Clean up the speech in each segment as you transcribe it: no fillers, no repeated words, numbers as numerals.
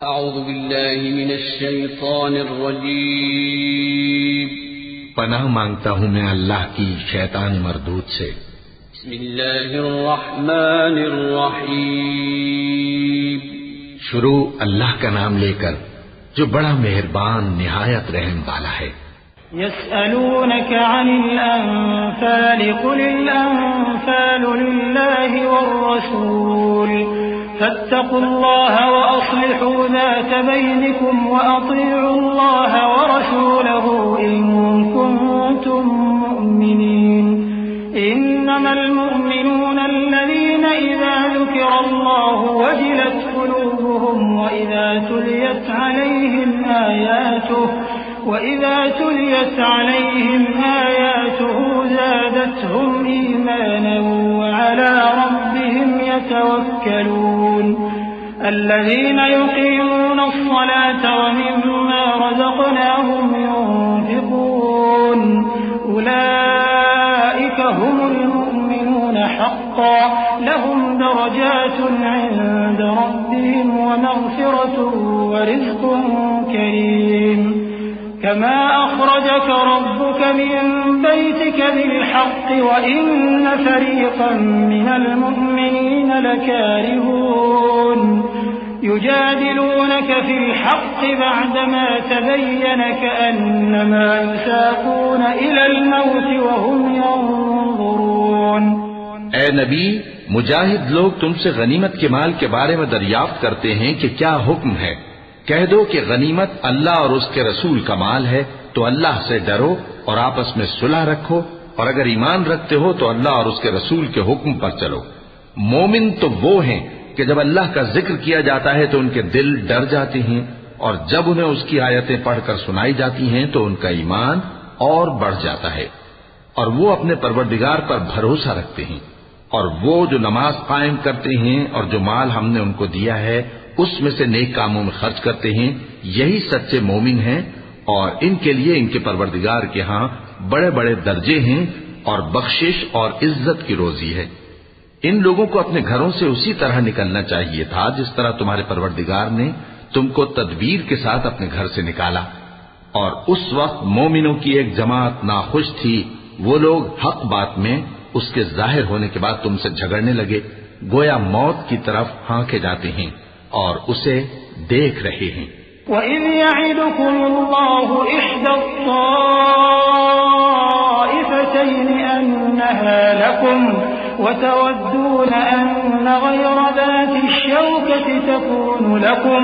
अऊज़ु बिल्लाहि मिनश शैतानिर रजीम। पनाह मांगता हूँ मैं अल्लाह की शैतान मरदूद से। बिस्मिल्लाहिर रहमानिर रहीम। शुरू अल्लाह का नाम लेकर जो बड़ा मेहरबान निहायत रहम वाला है। यसअलूनका अनिल अनफाल कुलिल अनफालु लिल्लाहि वर्रसूल फत्तकुल्लाह व अस्लिहू ज़ात बैनिकुम व अतीउल्लाह व रसूलहू इन कुंतुम मुमिनीन। इन्नमल मुमिनून अल्लज़ीना इज़ा ज़ुकिरल्लाहु वजिलत क़ुलूबुहुम व इज़ा तुलियत अलैहिम आयातुहु ज़ादतहुम ईमाना व अला रब्बिहिम यतवक्कलून। الذين يقيمون الصلاة ومما رزقناهم ينفقون أولئك هم المؤمنون حقا لهم درجات عند ربهم ومغفرة ورزق كريم। كما أخرجك ربك من بيتك بالحق وإن فريقا من المؤمنين لكارهون يجادلونك في الحق بعدما تبين كأنما يساقون إلى الموت وهم ينظرون। ए नबी, मुजाहिद लोग तुमसे गनीमत के माल के बारे में दरियाफ्त करते हैं कि क्या हुक्म है। कह दो कि गनीमत अल्लाह और उसके रसूल का माल है, तो अल्लाह से डरो और आपस में सुलह रखो, और अगर ईमान रखते हो तो अल्लाह और उसके रसूल के हुक्म पर चलो। मोमिन तो वो हैं कि जब अल्लाह का जिक्र किया जाता है तो उनके दिल डर जाते हैं, और जब उन्हें उसकी आयतें पढ़कर सुनाई जाती हैं तो उनका ईमान और बढ़ जाता है, और वो अपने परवरदिगार पर भरोसा रखते हैं। और वो जो नमाज कायम करते हैं और जो माल हमने उनको दिया है उसमें से नेक कामों में खर्च करते हैं, यही सच्चे मोमिन हैं, और इनके लिए इनके परवरदिगार के यहाँ बड़े बड़े दर्जे हैं और बख्शिश और इज्जत की रोजी है। इन लोगों को अपने घरों से उसी तरह निकलना चाहिए था जिस तरह तुम्हारे परवरदिगार ने तुमको तदबीर के साथ अपने घर से निकाला। और उस वक्त मोमिनों की एक जमात नाखुश थी। वो लोग हक बात में उसके जाहिर होने के बाद तुमसे झगड़ने लगे, गोया मौत की तरफ हाँके जाते हैं और उसे देख रहे हैं। वइज़ यइदुकुमुल्लाहु इह्दा त्ताइफ़तैनि अन्नहा लकुम वतवद्दून अन्न गयरा ज़ाति श्शौकति तकूनु लकुम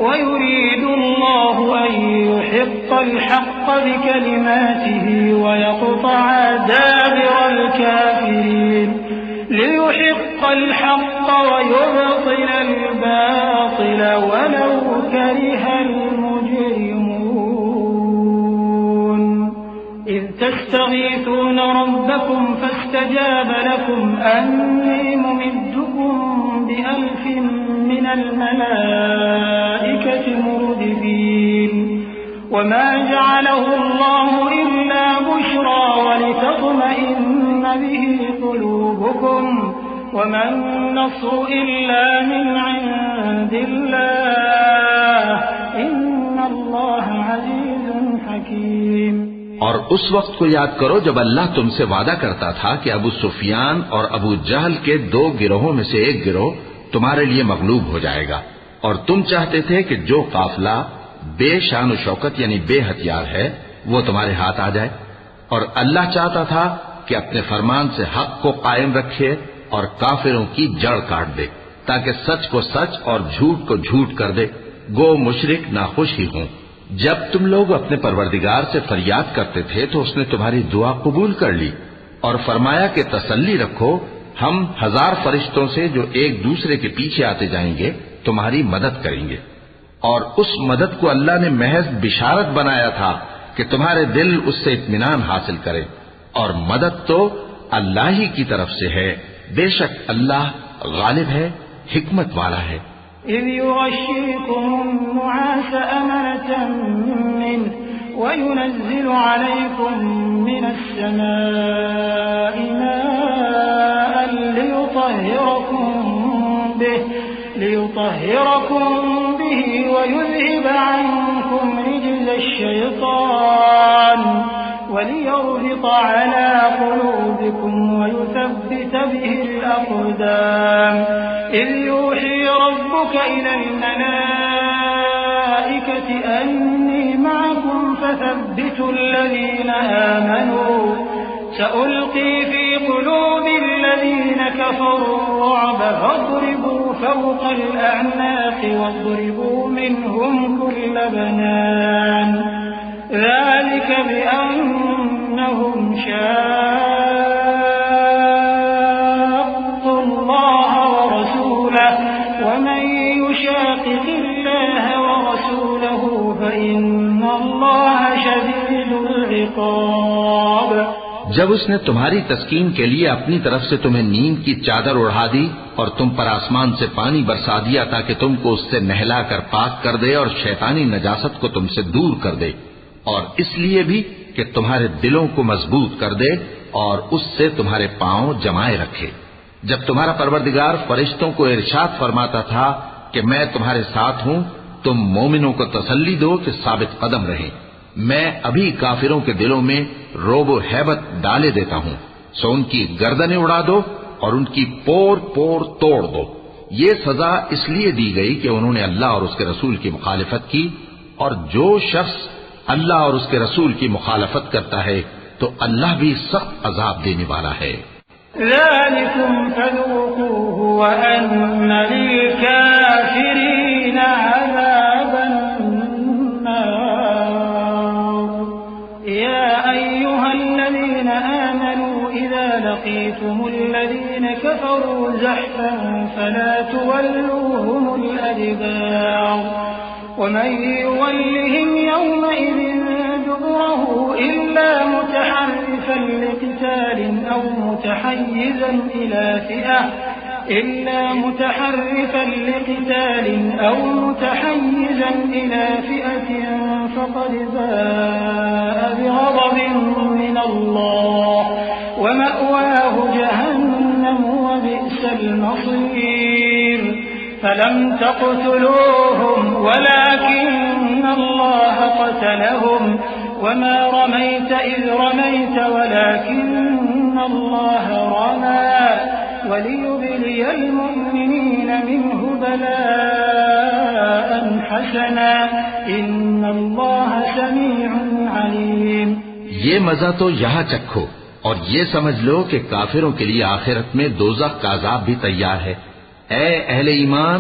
वयुरीदुल्लाहु अन युहिक़्क़ल हक़्क़ बिकलिमातिही वयक़्तअ दाबिरल काफ़िरीन लियुहिक़्क़ الحق ويبطل الباطل ولو كره المجرمون إذ تستغيثون ربكم فاستجاب لكم أني ممدكم بألف من الملائكة مردفين وما جعله الله إلا بشرى ولتطمئن به قلوبكم وما النصر إلا من عند الله إن الله عزيز حكيم। और उस वक्त को याद करो जब अल्लाह तुमसे वादा करता था कि अबू सुफियान और अबू जहल के दो गिरोहों में से एक गिरोह तुम्हारे लिए मगलूब हो जाएगा, और तुम चाहते थे कि जो काफिला बेशान शौकत यानी बेहथियार है वो तुम्हारे हाथ आ जाए। और अल्लाह चाहता था कि अपने फरमान से हक को कायम रखे और काफिरों की जड़ काट दे, ताकि सच को सच और झूठ को झूठ कर दे। गो मुशरिक नाखुश ही हों। जब तुम लोग अपने परवरदिगार से फरियाद करते थे तो उसने तुम्हारी दुआ कबूल कर ली और फरमाया कि तसल्ली रखो, हम 1000 फरिश्तों से जो एक दूसरे के पीछे आते जाएंगे तुम्हारी मदद करेंगे। और उस मदद को अल्लाह ने महज बिशारत बनाया था कि तुम्हारे दिल उससे इत्मीनान हासिल करें, और मदद तो अल्लाह ही की तरफ से है। बेशक अल्लाह गालिब है, हिकमत वाला है। إذ يغشيكم النعاس أمنة منه وينزل عليكم من السماء ماء ليطهركم به ويذهب عنكم رجز الشيطان وليربط على قلوبكم ويثبت به الأقدام إذ يوحي ربك إلى الملائكة أني معكم فثبتوا الذين آمنوا سألقي في قلوب الذين كفروا الرعب فاضربوا فوق الأعناق واضربوا منهم كل بنان ذلك بأنهم شاقوا الله ورسوله ومن يشاقق الله ورسوله فإن الله شديد العقاب। जब उसने तुम्हारी तस्कीन के लिए अपनी तरफ से तुम्हें नींद की चादर उड़ा दी और तुम पर आसमान से पानी बरसा दिया ताकि तुमको उससे नहलाकर पाक कर दे और शैतानी नजासत को तुमसे दूर कर दे, और इसलिए भी कि तुम्हारे दिलों को मजबूत कर दे और उससे तुम्हारे पांव जमाए रखे। जब तुम्हारा परवरदिगार फरिश्तों को इरशाद फरमाता था कि मैं तुम्हारे साथ हूं, तुम मोमिनों को तसल्ली दो कि साबित कदम रहें। मैं अभी काफिरों के दिलों में रोब हैबत डाले देता हूं, सो उनकी गर्दनें उड़ा दो और उनकी पोर पोर तोड़ दो। ये सजा इसलिए दी गई कि उन्होंने अल्लाह और उसके रसूल की मुखालिफत की, और जो शख्स अल्लाह और उसके रसूल की मुखालफत करता है तो अल्लाह भी सख्त अजाब देने वाला है। ज़ालिकुम फज़ूक़ूहु व अन्न लिल-काफ़िरीन अज़ाबन नार। या अय्युहल्लज़ीना आमनू इज़ा लक़ीतुमुल्लज़ीना कफ़रू ज़हफ़न फला तुवल्लूहुमुल अदबार ومن يولهم يومئذ دبره إلا متحرفا لقتال أو متحيزا إلى فئة فقد باء بغضب من الله ومأواه جهنم وبئس المصير فلم تقتلوهم ولكن الله قتلهم وما رميت إذ رميت ولكن الله رمى وليبلي المؤمنين منه بلاء حسنا إن الله سميع عليم। ये मजा तो यहाँ चखो और ये समझ लो कि काफिरों के लिए आखिरत में दोज़ख का अज़ाब भी तैयार है। ऐ अहले ईमान,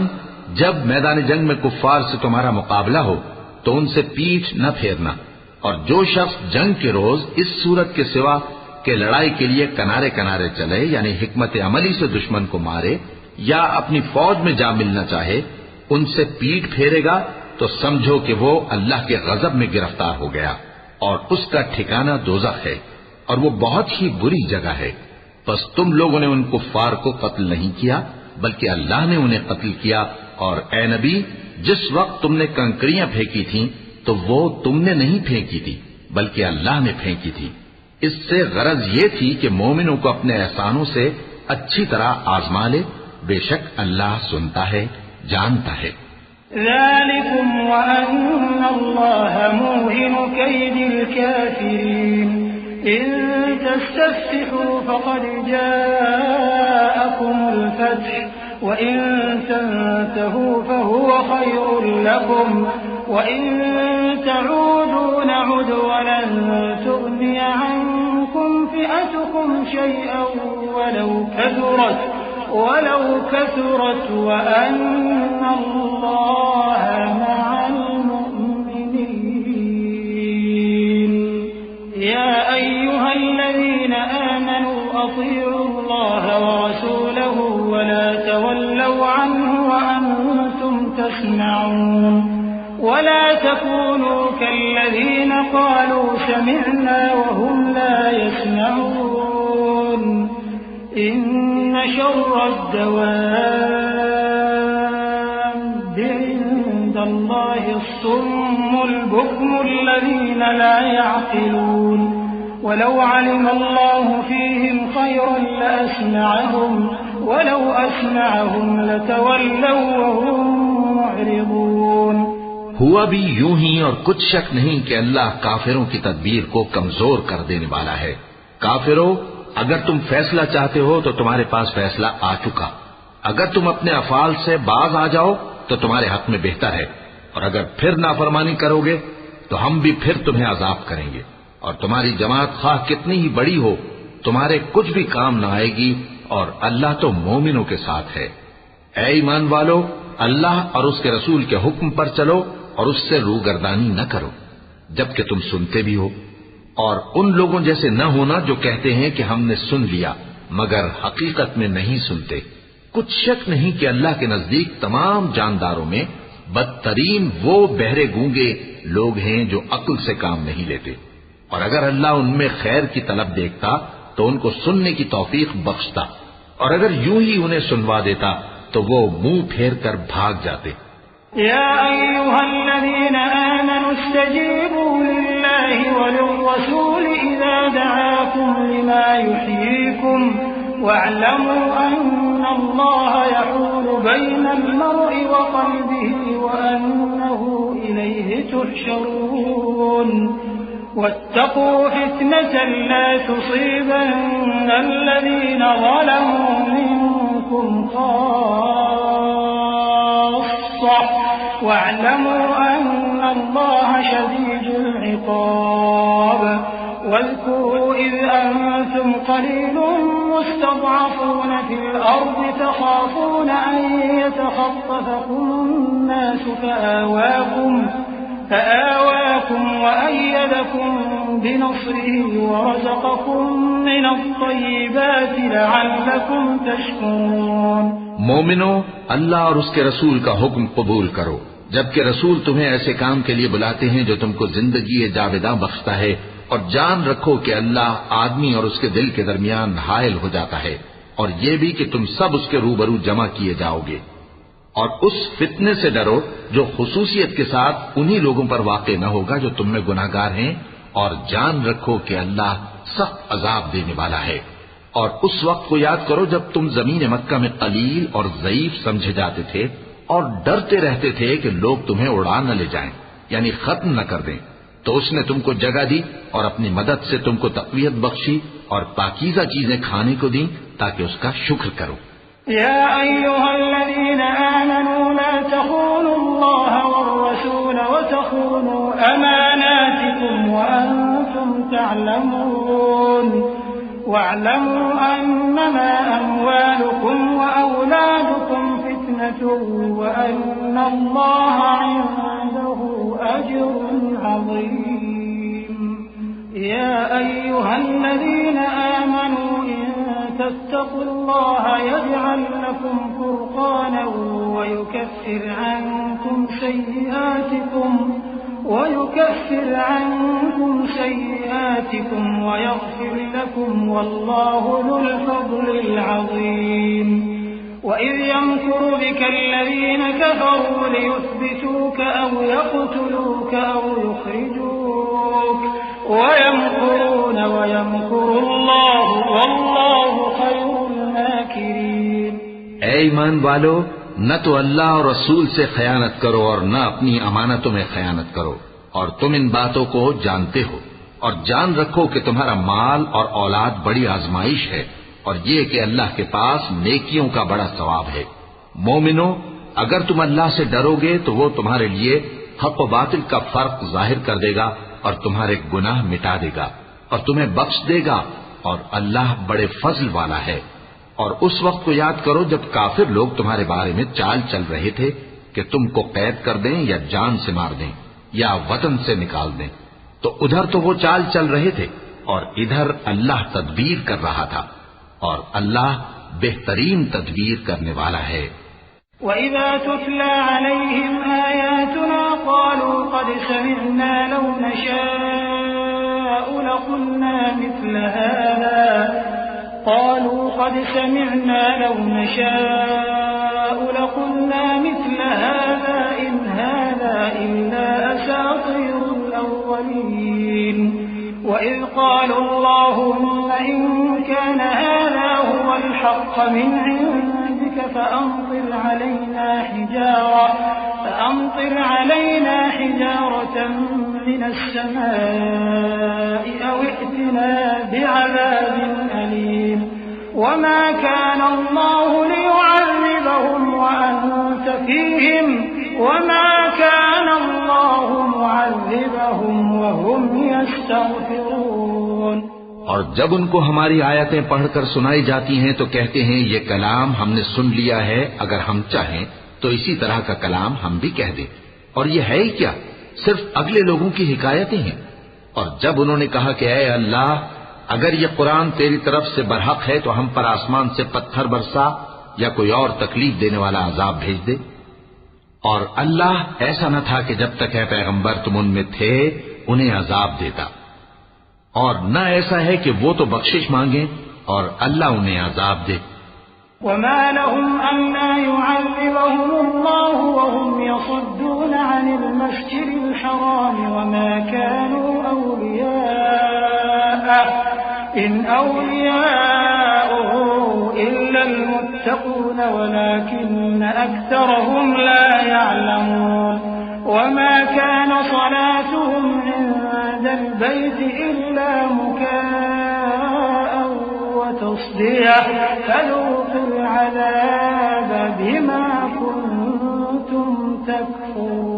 जब मैदान जंग में कुफ्फार से तुम्हारा मुकाबला हो तो उनसे पीठ न फेरना, और जो शख्स जंग के रोज इस सूरत के सिवा के लड़ाई के लिए किनारे किनारे चले, यानी हिकमत अमली से दुश्मन को मारे या अपनी फौज में जा मिलना चाहे, उनसे पीठ फेरेगा तो समझो कि वो अल्लाह के गजब में गिरफ्तार हो गया और उसका ठिकाना दोज़ख है और वो बहुत ही बुरी जगह है। बस तुम लोगों ने उन कुफ्फार को कत्ल नहीं किया बल्कि अल्लाह ने उन्हें कत्ल किया, और ए नबी, जिस वक्त तुमने कंकड़ियां फेंकी थीं तो वो तुमने नहीं फेंकी थी बल्कि अल्लाह ने फेंकी थी। इससे गरज ये थी कि मोमिनों को अपने एहसानों से अच्छी तरह आजमा ले, बेशक अल्लाह सुनता है, जानता है। ज़ालिकुम व अन्नल्लाह मूहिनु कैदिल काफिरीन इन तस्तफ्तिहू फक़द जाअकुमुल फ़त्ह व इन तंतहू फहुव ख़ैरुल लकुम व इन तऊदू नउद वलन तुग़नी अन्कुम फ़िअतुकुम शयअन वलौ कथुरत व अन्नल्लाह मअल मुमिनीन। या अय्युहल्लज़ीना आमनू अतीअू अल्लाह व रसूलहू व ला तवल्लव अन्हु व अन्तुम तस्मऊन ولا تكونوا كالذين قالوا سمعنا وهم لا يسمعون إن شر الدواب عند الله الصم البكم الذين لا يعقلون ولو علم الله فيهم خيرا لأسمعهم ولو أسمعهم لتولوا وهم معرضون हुआ भी यूं ही, और कुछ शक नहीं कि अल्लाह काफिरों की तदबीर को कमजोर कर देने वाला है। काफिरों, अगर तुम फैसला चाहते हो तो तुम्हारे पास फैसला आ चुका। अगर तुम अपने अफाल से बाज आ जाओ तो तुम्हारे हक में बेहतर है, और अगर फिर नाफरमानी करोगे तो हम भी फिर तुम्हें अजाब करेंगे। और तुम्हारी जमात खाह कितनी ही बड़ी हो, तुम्हारे कुछ भी काम न आएगी, और अल्लाह तो मोमिनों के साथ है। ऐ ईमान वालो, अल्लाह और उसके रसूल के हुक्म पर चलो और उससे रूगर्दानी न करो जबकि तुम सुनते भी हो, और उन लोगों जैसे न होना जो कहते हैं कि हमने सुन लिया मगर हकीकत में नहीं सुनते। कुछ शक नहीं कि अल्लाह के नजदीक तमाम जानदारों में बदतरीन वो बहरे गूंगे लोग हैं जो अक्ल से काम नहीं लेते। और अगर अल्लाह उनमें खैर की तलब देखता तो उनको सुनने की तौफीक बख्शता, और अगर यूं ही उन्हें सुनवा देता तो वो मुंह फेर कर भाग जाते। या अय्युहल्लज़ीना आमनू इस्तजीबू लिल्लाहि वलिर्रसूलि इज़ा दआकुम लिमा युहयीकुम वअलमू अन्नल्लाह यहूलु बैनल मर्इ व क़ल्बिही व अन्नहु इलैहि तुहशरून वत्तक़ू फित्नतन ला तुसीबन्न अल्लज़ीना ज़लमू मिनकुम واعلموا أن الله شديد العقاب واذكروا إذ أنتم قليل مستضعفون في الأرض تخافون أن يتخطفكم الناس فآواكم وأيدكم بنصره ورزقكم من الطيبات لعلكم تشكرون। मोमिनो, अल्लाह और उसके रसूल का हुक्म कबूल करो जबकि रसूल तुम्हें ऐसे काम के लिए बुलाते हैं जो तुमको जिंदगी जावेदा बख्शता है, और जान रखो कि अल्लाह आदमी और उसके दिल के दरमियान हायल हो जाता है, और ये भी कि तुम सब उसके रूबरू जमा किए जाओगे। और उस फितने से डरो जो खुसूसियत के साथ उन्हीं लोगों पर वाक़े न होगा जो तुम में गुनाहगार हैं, और जान रखो कि अल्लाह सख्त अजाब देने वाला है। और उस वक्त को याद करो जब तुम जमीन मक्का में कलील और ज़ईफ समझे जाते थे और डरते रहते थे कि लोग तुम्हें उड़ा न ले जाएं, यानी खत्म न कर दें। तो उसने तुमको जगह दी और अपनी मदद से तुमको तक़वियत बख्शी और पाकीज़ा चीजें खाने को दी ताकि उसका शुक्र करो। या अय्युहल्लज़ीना आमनू ला तख़ूनुल्लाह वर्रसूल वतख़ूनू अमानातिकुम व अंतुम तअलमून वा'लमू अन्नमा अमवालुकुम व औलादुकुम फितनतुन व अन्नल्लाह इंदहु अज्रुन अज़ीम। या अय्युहल्लज़ीना आमनू तत्तक़ुल्लाह यजअल लकुम फुरक़ाना ويكفر عنكم سيئاتكم ويغفر لكم والله ذو الفضل العظيم। وإذ يمكر بك الذين كفروا ليثبتوك أو يقتلوك أو يخرجوك ويمكرون ويمكر الله والله خير الماكرين। ऐ ईमान वालो, न तो अल्लाह और रसूल से खयानत करो और न अपनी अमानतों में खयानत करो, और तुम इन बातों को जानते हो। और जान रखो कि तुम्हारा माल और औलाद बड़ी आजमाइश है, और ये कि अल्लाह के पास नेकियों का बड़ा सवाब है। मोमिनो, अगर तुम अल्लाह से डरोगे तो वो तुम्हारे लिए हक व बातिल का फर्क जाहिर कर देगा और तुम्हारे गुनाह मिटा देगा और तुम्हें बख्श देगा, और अल्लाह बड़े फजल वाला है। और उस वक्त को याद करो जब काफिर लोग तुम्हारे बारे में चाल चल रहे थे कि तुमको कैद कर दें या जान से मार दें या वतन से निकाल दें। तो उधर तो वो चाल चल रहे थे और इधर अल्लाह तदबीर कर रहा था, और अल्लाह बेहतरीन तदबीर करने वाला है। वइज़ा तुतला अलैहिम आयातुना क़ालू क़द समिअना लौ नशाअ लक़ुलना मिस्ल हाज़ा قالوا قد سمعنا لو نشاء لقلنا مثل هذا إن هذا إلا أساطير الأولين وإذ قالوا اللهم إن كان هذا هو الحق من فأمطر علينا حجارة من السماء أو ائتنا بعذاب أليم وما كان الله ليعذبهم وأنت فيهم وما كان الله معذبهم وهم يستغفرون। और जब उनको हमारी आयतें पढ़कर सुनाई जाती हैं तो कहते हैं ये कलाम हमने सुन लिया है, अगर हम चाहें तो इसी तरह का कलाम हम भी कह दें। और ये है ही क्या, सिर्फ अगले लोगों की हिकायतें हैं। और जब उन्होंने कहा कि ऐ अल्लाह, अगर ये कुरान तेरी तरफ से बरहक है तो हम पर आसमान से पत्थर बरसा या कोई और तकलीफ देने वाला अजाब भेज दे। और अल्लाह ऐसा न था कि जब तक है पैगंबर तुम उनमें थे उन्हें अजाब देता, और न ऐसा है कि वो तो बख्शिश मांगे और अल्लाह उन्हें अजाब दे। वमा लहुम अन्ना युअज़्ज़िबहुमुल्लाहु वहुम यसुद्दून अनिल मस्जिदिल हराम वमा कानू औलियाअह इन औलियाउहु इल्लल मुत्तक़ून वलाकिन्न अक्सरहुम ला यअलमून। वमा कान सलातुहुम इंदल बैति इल्ला मुकाअन वतस्दियह फज़ूक़ुल अज़ाब बिमा कुन्तुम तकफुरून।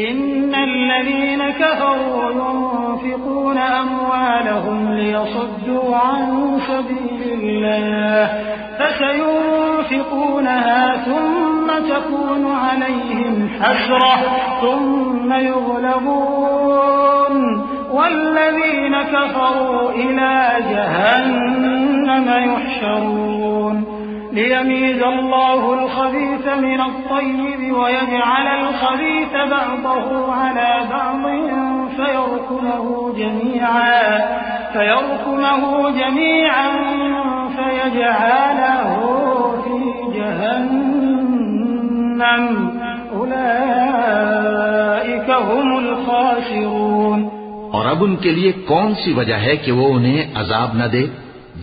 इन्नल लज़ीन कफ़रू ينفقون أموالهم ليصدوا عن سبيل الله فسينفقونها ثم تكون عليهم حسرة ثم يغلبون والذين كفروا إلى جهنم يحشرون ليميز الله الخبيث من الطيب ويجعل الخبيث بعضه على بعض فيركمه جميعا فيجعله في جهنم أولئك هم الخاسرون। और अब उनके लिए कौन सी वजह है कि वो उन्हें अजाब न दे,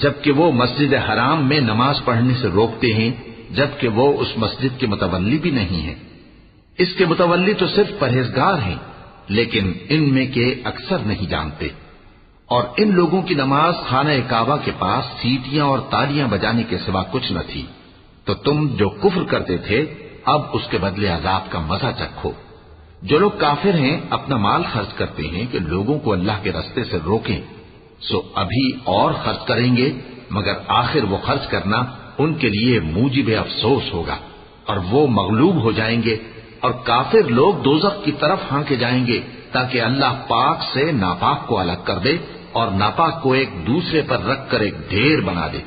जबकि वो मस्जिद हराम में नमाज पढ़ने से रोकते हैं, जबकि वो उस मस्जिद के मुतवल्ली भी नहीं है। इसके मुतवल्ली तो सिर्फ परहेजगार हैं, लेकिन इनमें के अक्सर नहीं जानते। और इन लोगों की नमाज खाना काबा के पास सीटियां और तालियां बजाने के सिवा कुछ न थी। तो तुम जो कुफ्र करते थे अब उसके बदले अजाब का मजा चखो। जो लोग काफिर हैं अपना माल खर्च करते हैं कि लोगों को अल्लाह के रास्ते से रोकें, सो अभी और खर्च करेंगे, मगर आखिर वो खर्च करना उनके लिए मूजिब अफसोस होगा और वो मगलूब हो जाएंगे। और काफिर लोग दोज़ख की तरफ हांके जाएंगे ताकि अल्लाह पाक से नापाक को अलग कर दे और नापाक को एक दूसरे पर रखकर एक ढेर बना दे,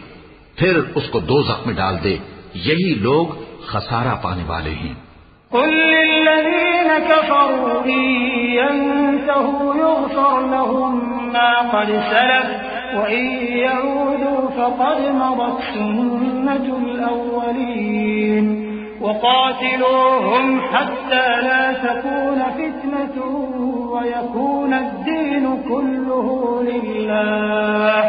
फिर उसको दोज़ख में डाल दे। यही लोग खसारा पाने वाले हैं। कुल लिल्लज़ीन कफ़रू इन यंतहू युग़फ़र लहुम मा क़द सलफ़ व इन यऊदू फ़क़द मदत सुन्नतुल अव्वलीन वक़ातिलूहुम हत्ता ला तकून फ़ित्नतुन वयकून अद्दीन कुल्लुहु लिल्लाह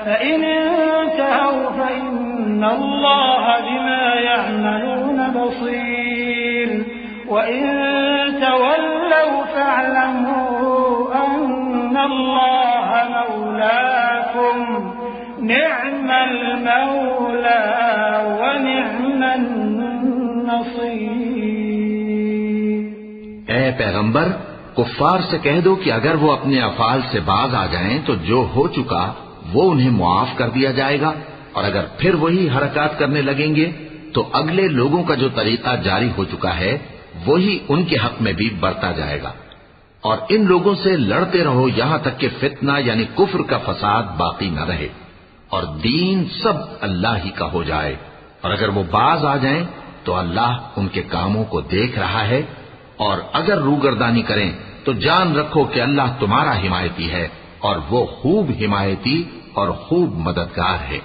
फ़इन इंतहव फ़इन्नल्लाह बिमा यअमलून बसीर वइन तवल्लव फ़अलमू अन्नल्लाह मौलाकुम निअमल मौला व निअमन ऐ पैगंबर, कुफ्फार से कह दो कि अगर वो अपने अफाल से बाज आ जाएं तो जो हो चुका वो उन्हें मुआफ कर दिया जाएगा, और अगर फिर वही हरकत करने लगेंगे तो अगले लोगों का जो तरीका जारी हो चुका है वही उनके हक में भी बढ़ता जाएगा। और इन लोगों से लड़ते रहो यहां तक कि फितना यानी कुफ्र का फसाद बाकी न रहे और दीन सब अल्लाह ही का हो जाए। और अगर वो बाज आ जाएं तो अल्लाह उनके कामों को देख रहा है, और अगर रूगर्दानी करें तो जान रखो कि अल्लाह तुम्हारा हिमायती है और वो खूब हिमायती और खूब मददगार है।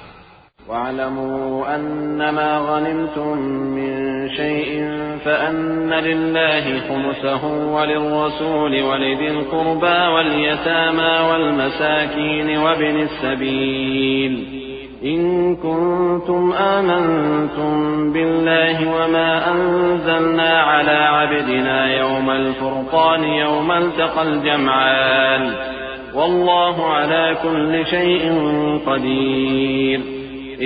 वअलमू अन्नमा गनिमतुम मिन शैइन फअन्न लिल्लाहि खुमुसहु वलिर्रसूलि वलिदिल कुर्बा वल यतामा वल मसाकीन वबिनिस सबील इन कुंतुम आमंतुम बिल्लाहि वमा अंज़लना अला अब्दिना यौमल फुरक़ान यौमल तक़ल जमआन वल्लाहु अला कुल्लि शैइन क़दीर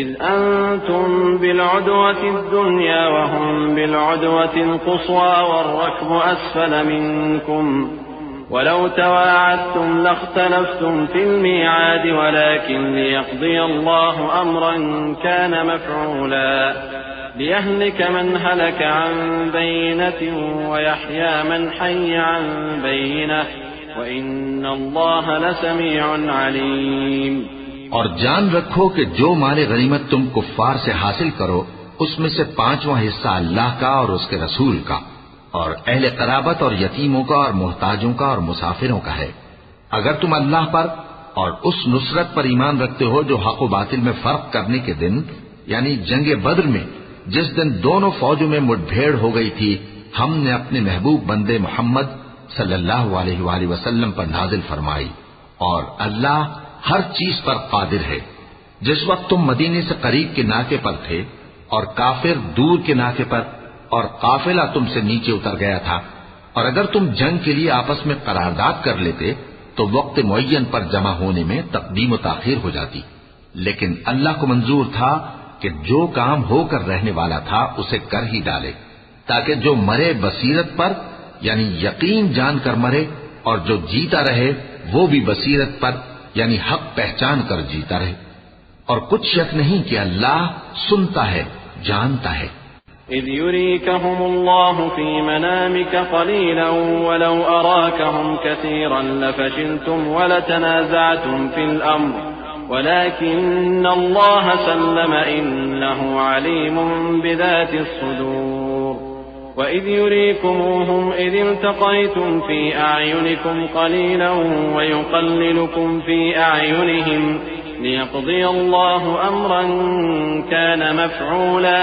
इज़ अंतुम बिलउदवतिद दुन्या वहुम बिलउदवतिल क़ुस्वा वर्रक्बु अस्फल मिनकुम वलौ तवाअदतुम लख्तलफ्तुम फिल मिआद वलाकिन लियक़्दिय अल्लाहु अम्रन कान मफ़ऊला लियहलिक मन हलक अन बय्यिनतिन वयहया मन हय्य अन बय्यिनह वइन्नल्लाह लसमीउन अलीम। और जान रखो कि जो माल गनीमत तुम कुफ्फार से हासिल करो उसमें से 5वां हिस्सा अल्लाह का और उसके रसूल का और अहले क़राबत और यतीमों का और मोहताजों का और मुसाफिरों का है। अगर तुम अल्लाह पर और उस नुसरत पर ईमान रखते हो जो हक व बातिल में फर्क करने के दिन यानी जंगे बद्र में जिस दिन दोनों फौजों में मुठभेड़ हो गई थी, हमने अपने महबूब बंदे मोहम्मद सल्लल्लाहु अलैहि वसल्लम पर नाजिल फरमाई और अल्लाह हर चीज पर कादिर है। जिस वक्त तुम मदीने से करीब के नाके पर थे और काफिर दूर के नाके पर और काफिला तुमसे नीचे उतर गया था, और अगर तुम जंग के लिए आपस में करारदाद कर लेते तो वक्त मुअय्यन पर जमा होने में तकदीम व ताखीर हो जाती, लेकिन अल्लाह को मंजूर था कि जो काम होकर रहने वाला था उसे कर ही डाले, ताकि जो मरे बसीरत पर यानी यकीन जानकर मरे और जो जीता रहे वो भी बसीरत पर यानी हक पहचान कर जीता रहे। और कुछ शक नहीं कि अल्लाह सुनता है, जानता है। इज़ युरीकहुमुल्लाहु फी मनामिक क़लीलन वलौ अराकहुम कसीरन लफशिलतुम वलतनाज़अतुम फिल अम्र वलाकिन्नल्लाह सल्लम इन्नहु अलीमुन बिज़ातिस सुदूर वइज़ युरीकुमूहुम इज़ इल्तक़यतुम फी अअयुनिकुम क़लीलन वयुक़ल्लिलुकुम फी अअयुनिहिम लियक़्दिय अल्लाहु अम्रन कान मफ़ऊला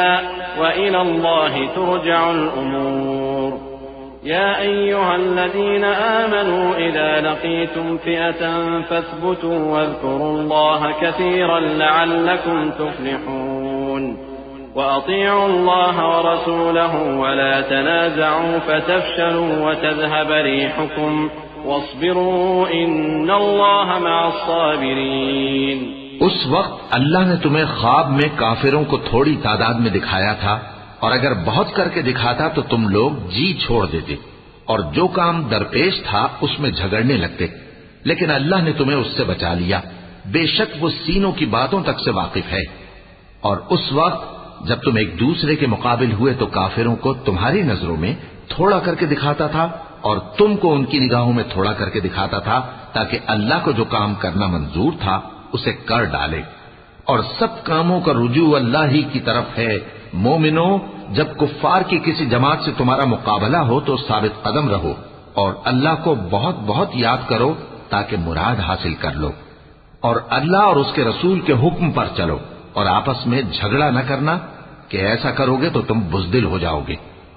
वइला अल्लाहि तुरजअुल उमूर या अय्युहल्लज़ीन आमनू इज़ा लक़ीतुम फ़िअतन फ़ाथ्बुतू वज़्कुरुल्लाह कसीरन लअल्लकुम तुफ़्लिहून وأطيعوا الله ورسوله ولا تنازعوا فتفشلوا وتذهب ريحكم واصبروا إن الله مع الصابرين। उस वक्त अल्लाह ने तुम्हें ख्वाब में काफिरों को थोड़ी तादाद में दिखाया था, और अगर बहुत करके दिखाता तो तुम लोग जी छोड़ देते और जो काम दरपेश था उसमें झगड़ने लगते, लेकिन अल्लाह ने तुम्हें उससे बचा लिया। बेशक वो सीनों की बातों तक से वाकिफ है। और उस वक्त जब तुम एक दूसरे के मुकाबिल हुए तो काफिरों को तुम्हारी नजरों में थोड़ा करके दिखाता था और तुमको उनकी निगाहों में थोड़ा करके दिखाता था, ताकि अल्लाह को जो काम करना मंजूर था उसे कर डाले। और सब कामों का रुजू अल्लाह ही की तरफ है। मोमिनो, जब कुफ्फार की किसी जमात से तुम्हारा मुकाबला हो तो साबित कदम रहो और अल्लाह को बहुत बहुत याद करो ताकि मुराद हासिल कर लो। और अल्लाह और उसके रसूल के हुक्म पर चलो और आपस में झगड़ा न करना, कि ऐसा करोगे तो तुम बुज़दिल हो जाओगे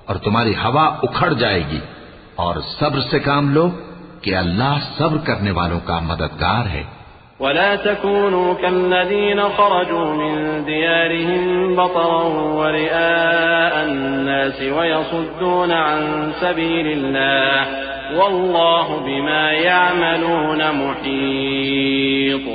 और तुम्हारी हवा उखड़ जाएगी। और सब्र से काम लो कि अल्लाह सब्र करने वालों का मददगार है। वला तकूनू कल्लज़ीन खरजू मिन दियारिहिम बतरन व रिआअन नास व यसुद्दून अन सबीलिल्लाह वल्लाहु बिमा यअमलून मुहीत।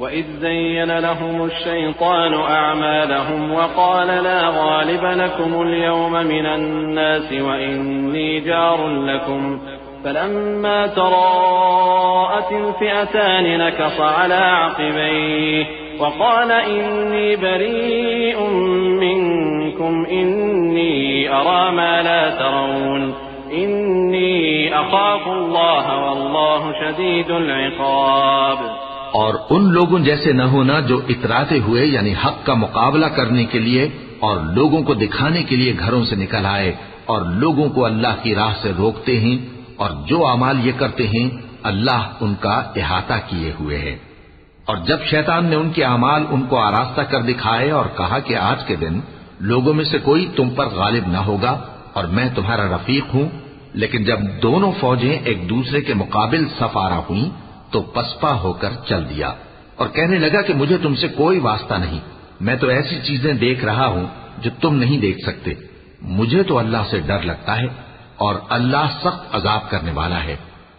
وإذ زين لهم الشيطان أعمالهم وقال لا غالب لكم اليوم من الناس وإني جار لكم فلما تراءت الفئتان نكص على عقبيه وقال إني بريء منكم إني أرى ما لا ترون إني أخاف الله والله شديد العقاب। और उन लोगों जैसे न होना जो इतराते हुए यानी हक का मुकाबला करने के लिए और लोगों को दिखाने के लिए घरों से निकल आए और लोगों को अल्लाह की राह से रोकते हैं, और जो अमाल ये करते हैं अल्लाह उनका इहाता किए हुए है। और जब शैतान ने उनके अमाल उनको आरास्ता कर दिखाए और कहा कि आज के दिन लोगों में से कोई तुम पर गालिब न होगा और मैं तुम्हारा रफीक हूं, लेकिन जब दोनों फौजें एक दूसरे के मुकाबिल सफारा हुई तो पसपा होकर चल दिया और कहने लगा कि मुझे तुमसे कोई वास्ता नहीं, मैं तो ऐसी चीजें देख रहा हूं जो तुम नहीं देख सकते। मुझे तो अल्लाह से डर लगता है और अल्लाह सख्त अजाब करने वाला है।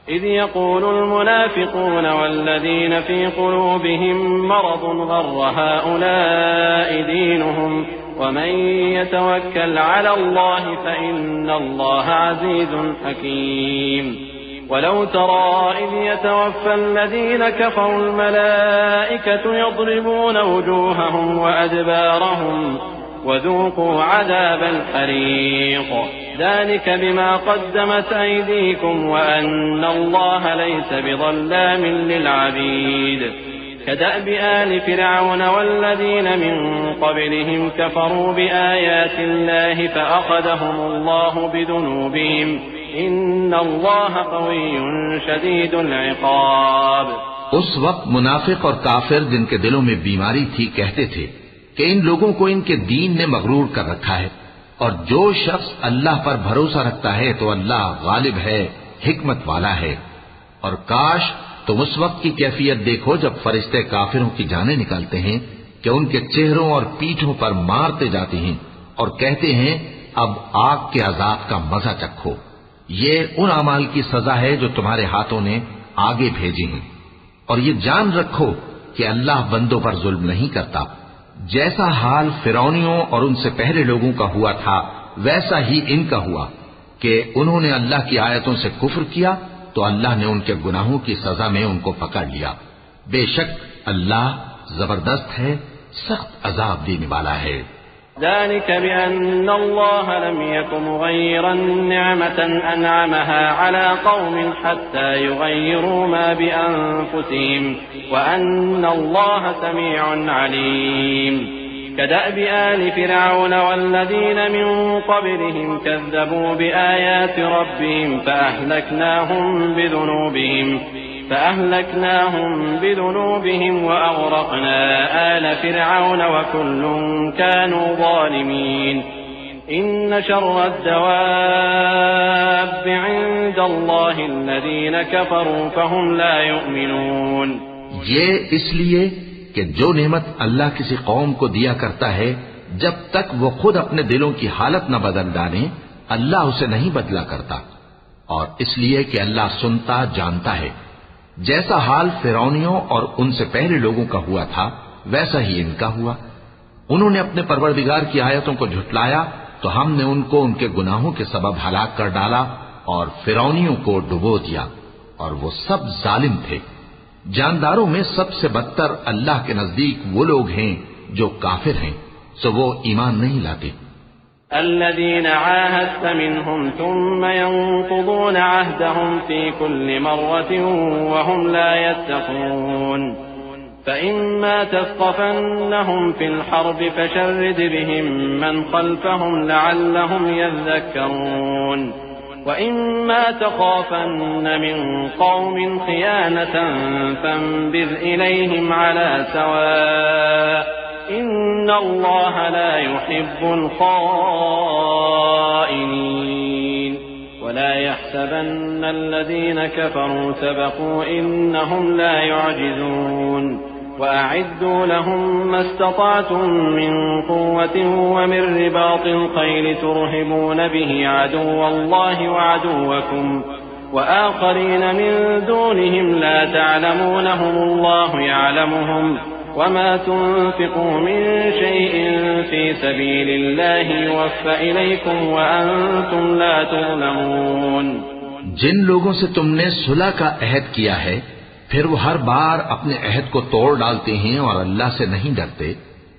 إذ يقول المنافقون والذين في قلوبهم مرض غر هؤلاء دينهم ومن يتوكل على الله فإن الله عزيز حكيم ولو ترى إذ يتوفى الذين كفروا الملائكة يضربون وجوههم وأدبارهم وذوقوا عذاب الحريق ذلك بما قدمت أيديكم وأن الله ليس بظلام للعبيد كدأب آل فرعون والذين من قبلهم كفروا بآيات الله فأخذهم الله بذنوبهم إن الله قوي شديد العقاب। उस वक्त मुनाफिक और काफिर जिनके दिलों में बीमारी थी कहते थे कि इन लोगों को इनके दीन ने मगरूर कर रखा है, और जो शख्स अल्लाह पर भरोसा रखता है तो अल्लाह गालिब है, हिकमत वाला है। और काश तुम उस वक्त की कैफियत देखो जब फरिश्ते काफिरों की जानें निकालते हैं कि उनके चेहरों और पीठों पर मारते जाते हैं और कहते हैं अब आग के अजाब का मजा चखो। ये उन अमाल की सजा है जो तुम्हारे हाथों ने आगे भेजी हैं। और ये जान रखो कि अल्लाह बंदों पर जुल्म नहीं करता। जैसा हाल फिरौनियों और उनसे पहले लोगों का हुआ था वैसा ही इनका हुआ कि उन्होंने अल्लाह की आयतों से कुफ्र किया तो अल्लाह ने उनके गुनाहों की सजा में उनको पकड़ लिया। बेशक अल्लाह जबरदस्त है, सख्त अजाब देने वाला है। ذلك بأن الله لم يك مغيرا نعمة أنعمها على قوم حتى يغيروا ما بأنفسهم وأن الله سميع عليم كدأب آل فرعون والذين من قبلهم كذبوا بآيات ربهم فأهلكناهم بذنوبهم وأغرقنا آل فرعون وكل كانوا ظالمين إن شر الدواب عند الله الذين كفروا فهم لا يؤمنون। ये इसलिए कि जो नेमत अल्लाह किसी कौम को दिया करता है जब तक वो खुद अपने दिलों की हालत न बदल डाले अल्लाह उसे नहीं बदला करता, और इसलिए कि अल्लाह सुनता जानता है। जैसा हाल फिरौनियों और उनसे पहले लोगों का हुआ था वैसा ही इनका हुआ। उन्होंने अपने परवरदिगार की आयतों को झुटलाया तो हमने उनको उनके गुनाहों के सबब हलाक कर डाला और फिरौनियों को डुबो दिया, और वो सब जालिम थे। जानदारों में सबसे बदतर अल्लाह के नजदीक वो लोग हैं जो काफिर हैं, सो वो ईमान नहीं लाते। الذين عاهدت منهم ثم ينقضون عهدهم في كل مرة وهم لا يتقون فإما تثقفنهم في الحرب فشرد بهم من خلفهم لعلهم يذكرون وإما تخافن من قوم خيانة فانبذ إليهم على سواء إن الله لا يحب الخائنين ولا يحسبن الذين كفروا سبقوا إنهم لا يعجزون وأعدوا لهم ما استطعتم من قوة ومن رباط الخيل ترهبون به عدو الله وعدوكم وآخرين من دونهم لا تعلمونهم الله يعلمهم وما تنفقوا من شيء في سبيل الله يوفى إليكم وأنتم لا تظلمون। जिन लोगों से तुमने सुलह का अहद किया है फिर वो हर बार अपने अहद को तोड़ डालते हैं और अल्लाह से नहीं डरते,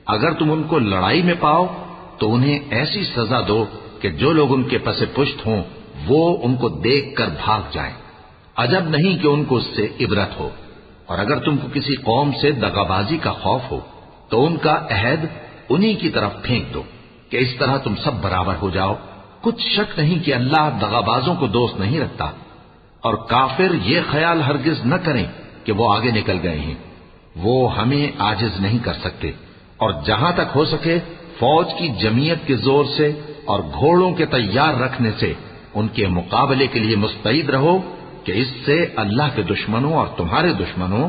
अगर तुम उनको लड़ाई में पाओ तो उन्हें ऐसी सजा दो कि जो लोग उनके पसे पुष्ट हों वो उनको देखकर भाग जाएं। अजब नहीं कि उनको उससे इबरत हो। और अगर तुमको किसी कौम से दगाबाजी का खौफ हो तो उनका अहद उन्हीं की तरफ फेंक दो कि इस तरह तुम सब बराबर हो जाओ। कुछ शक नहीं कि अल्लाह दगाबाजों को दोस्त नहीं रखता। और काफिर ये ख्याल हरगिज न करें कि वो आगे निकल गए हैं, वो हमें आजिज नहीं कर सकते। और जहां तक हो सके फौज की जमीयत के जोर से और घोड़ों के तैयार रखने से उनके मुकाबले के लिए मुस्तैद रहो कि इससे अल्लाह के दुश्मनों और तुम्हारे दुश्मनों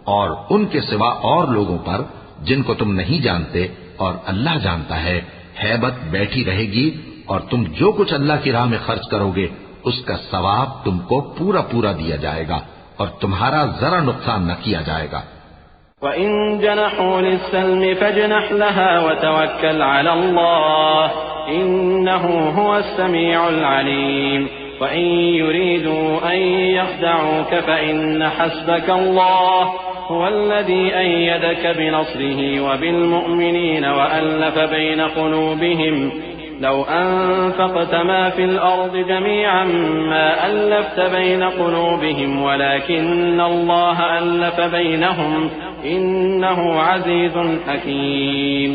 और उनके सिवा और लोगों पर जिनको तुम नहीं जानते और अल्लाह जानता है, हैबत बैठी रहेगी और तुम जो कुछ अल्लाह की राह में खर्च करोगे उसका सवाब तुमको पूरा पूरा दिया जाएगा और तुम्हारा जरा नुकसान न किया जाएगा। वइन जनहू लिस्सल्मि फजनह लहा वतवक्कल अला अल्लाह इन्नहू हुवस समीउल अलीम वइन युरीदू अन यख्दऊक फइन्न हस्बक अल्लाह हुवल्लज़ी अय्यदक बिनस्रिही वबिलमुअ्मिनीन वअल्लफ़ बैन क़ुलूबिहिम लौ अनफ़क़त मा फ़िल अर्ज़ि जमीअन मा अल्लफ़्त बैन क़ुलूबिहिम वलाकिन्न अल्लाह अल्लफ़ बैनहुम इन्नहु अज़ीज़ुन हकीम।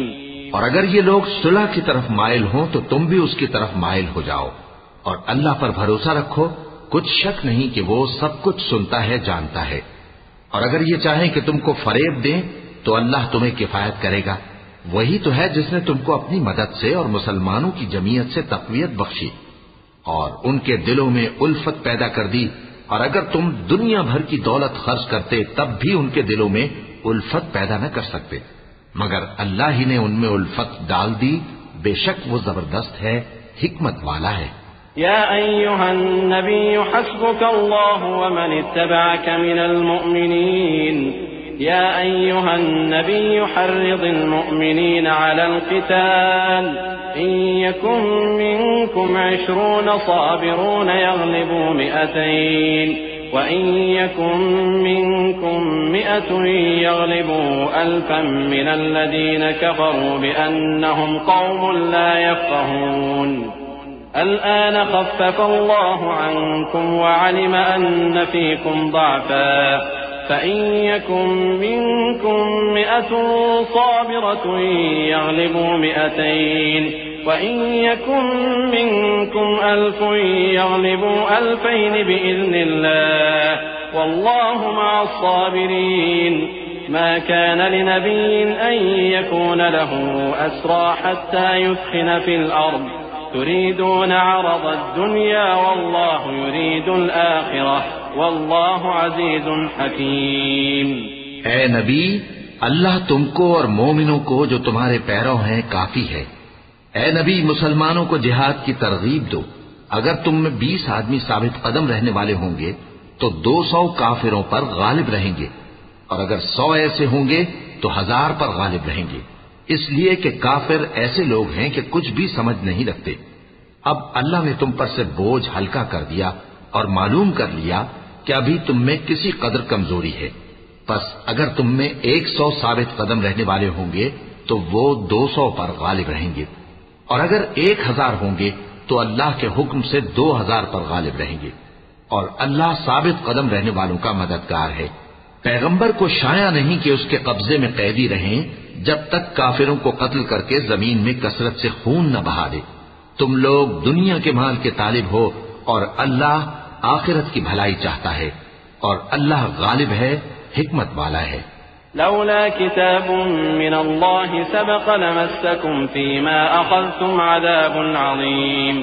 और अगर ये लोग सुलह की तरफ माइल हों तो तुम भी उसकी तरफ माइल हो जाओ और अल्लाह पर भरोसा रखो, कुछ शक नहीं कि वो सब कुछ सुनता है, जानता है। और अगर ये चाहें कि तुमको फरेब दें तो अल्लाह तुम्हें किफायत करेगा। वही तो है जिसने तुमको अपनी मदद से और मुसलमानों की जमीयत से तक़वियत बख्शी और उनके दिलों में उल्फत पैदा कर दी। और अगर तुम दुनिया भर की दौलत खर्च करते तब भी उनके दिलों में उल्फत पैदा न कर सकते, मगर अल्लाह ही ने उनमें उल्फत डाल दी। बेशक वो जबरदस्त है, हिकमत वाला है। या अय्युहन नबिय्यु हस्बुकल्लाहु व मन इत्तबअक मिनल मुअ्मिनीन या अय्युहन नबिय्यु हर्रिदिल मुअ्मिनीन अलल क़िताल इन यकुम मिनकुम 20 साबिरून यग़लिबू 200 وإن يكن منكم 100 يغلبوا 1000 من الذين كفروا بأنهم قوم لا يفقهون الآن خفف الله عنكم وعلم أن فيكم ضعفا فإن يكن منكم 100 صابرة يغلبوا 200 وإن يكن منكم 1000 يغلبوا 2000 بإذن الله والله مع الصابرين ما كان لنبي أن يكون له أسرى حتى يثخن في الأرض تريدون عرض الدنيا والله يريد الآخرة والله عزيز حكيم। ऐ नबी, अल्लाह तुमको और मोमिनों को जो तुम्हारे पैरों हैं काफी है। ऐ नबी, मुसलमानों को जिहाद की तरगीब दो। अगर तुम में 20 आदमी साबित कदम रहने वाले होंगे तो 200 काफिरों पर गालिब रहेंगे और अगर 100 ऐसे होंगे तो 1000 पर गालिब रहेंगे, इसलिए कि काफिर ऐसे लोग हैं कि कुछ भी समझ नहीं रखते। अब अल्लाह ने तुम पर से बोझ हल्का कर दिया और मालूम कर लिया कि अभी तुम में किसी कदर कमजोरी है। बस अगर तुम में 100 साबित कदम रहने वाले होंगे तो वो 200 पर गालिब रहेंगे और अगर 1000 होंगे तो अल्लाह के हुक्म से 2000 पर गालिब रहेंगे और अल्लाह साबित कदम रहने वालों का मददगार है। पैगंबर को शाया नहीं कि उसके कब्जे में कैदी रहें जब तक काफिरों को कत्ल करके जमीन में कसरत से खून न बहा दे। तुम लोग दुनिया के माल के तालिब हो और अल्लाह आखिरत की भलाई चाहता है और अल्लाह गालिब है, हिकमत वाला है। लौला किताबुन मिनल्लाहि सबक़ लमस्सकुम फीमा अख़ज़्तुम अज़ाबुन अज़ीम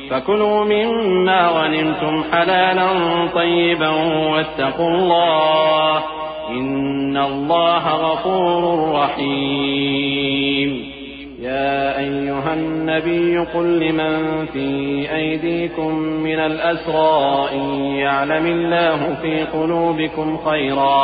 फकुलू मिम्मा गनिमतुम हलालन तय्यिबन वत्तक़ुल्लाह इन्नल्लाह गफ़ूरुर रहीम। या अय्युहन नबिय्यु क़ुल लिमन फ़ी अयदीकुम मिनल अस्रा इन यअलमिल्लाहु फ़ी क़ुलूबिकुम ख़ैरा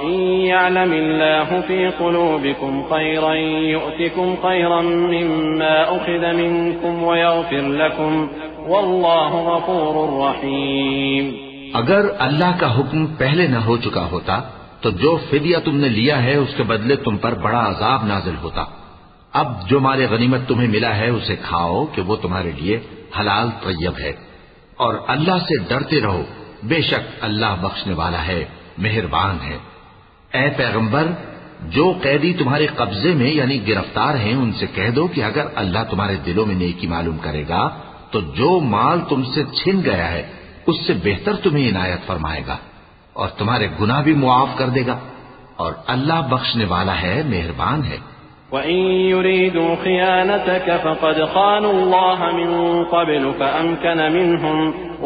إن يعلم الله في قلوبكم خيرا يؤتكم خيرا مما أخذ منكم ويغفر لكم والله غفور رحيم। अगर अल्लाह का हुक्म पहले न हो चुका होता तो जो फिदिया तुमने लिया है उसके बदले तुम पर बड़ा अजाब नाजिल होता। अब जो माल गनीमत तुम्हें मिला है उसे खाओ कि वो तुम्हारे लिए हलाल तय्यब है और अल्लाह से डरते रहो, बेशक अल्लाह बख्शने वाला है, मेहरबान है। ऐ पैगंबर, जो कैदी तुम्हारे कब्जे में यानी गिरफ्तार हैं उनसे कह दो कि अगर अल्लाह तुम्हारे दिलों में नेकी मालूम करेगा तो जो माल तुमसे छिन गया है उससे बेहतर तुम्हें इनायत फरमाएगा और तुम्हारे गुनाह भी मुआफ कर देगा और अल्लाह बख्शने वाला है, मेहरबान है। वइन युरीदू खियानतक फक़द ख़ानु अल्लाह मिन क़ब्ल फ़अमकन मिनहुम